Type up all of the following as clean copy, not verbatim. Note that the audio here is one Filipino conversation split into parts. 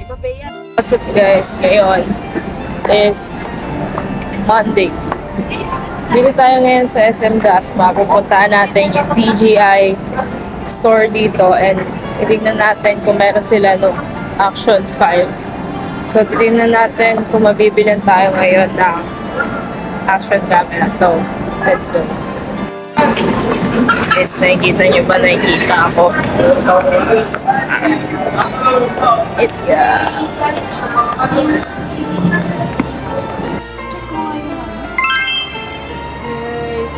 What's up guys? Ngayon is Monday. Dito tayo ngayon sa SM Dasma. Pupuntahan natin yung TGI store dito and titignan natin kung meron sila no Action 5. So titignan natin kung mabibilan tayo ngayon ng action camera. So let's go. Guys, nakikita nyo ba? Nakikita ako. It's guys,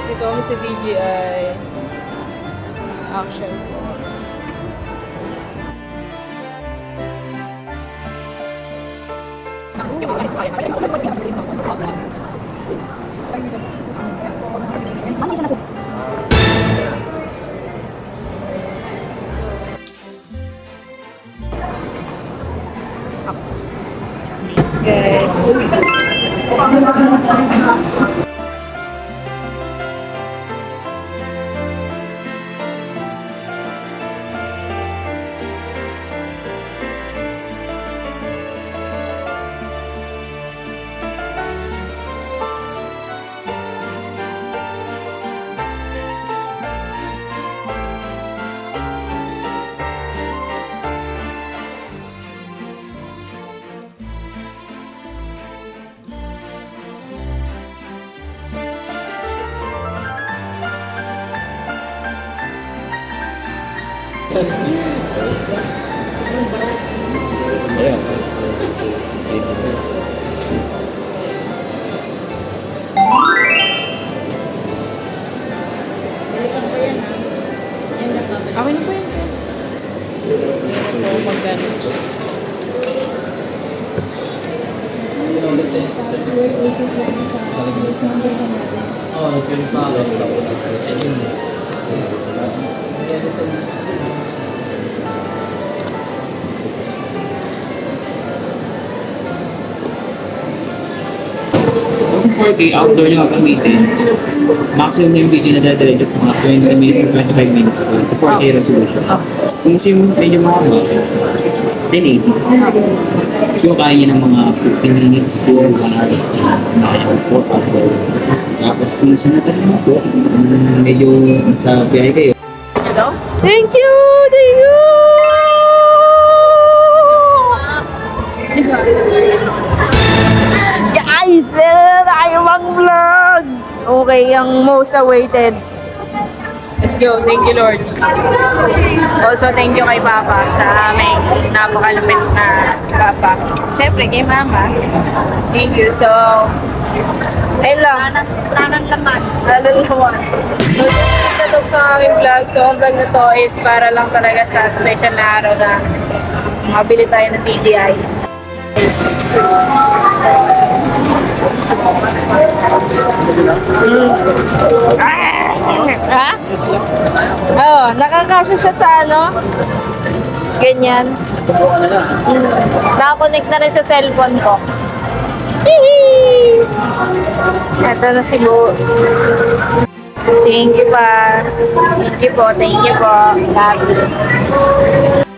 dito kami sa DJI Action 4. Guys. Okay na po yan. Oo, magkano. Oo, nagpili sa akin. Kung 4K outdoor nyo gagamitin, maximum yung video na dadalhin sa mga 20 minutes to 25 minutes po. 4K resolution. Kung yung medyo mahaba, 1080. Yung kaya nyo ng mga 15 minutes to 1 hour, kaya yung 4 outdoor. Tapos kung sa natalhin mo po, medyo sa biyahe kayo. Thank you! Thank you! Guys, meron na tayo mang vlog! Okay, ang most awaited. Let's go. Thank you, Lord. Also, thank you kay Papa sa aming napakalapit na Papa. Siyempre, kay Mama. Thank you. So, ayun lang. Tanan naman. Nalalawan. So, natutog sa aming vlog. So, ang vlog na to is para lang talaga sa special na araw na mabili tayo ng TGI. Ha? Oo, nakakasya siya sa ano? Ganyan. Nakakonect na rin sa cellphone ko. Hihi! Ito na si Bo. Thank you pa. Thank you po. Thank you po. Love you.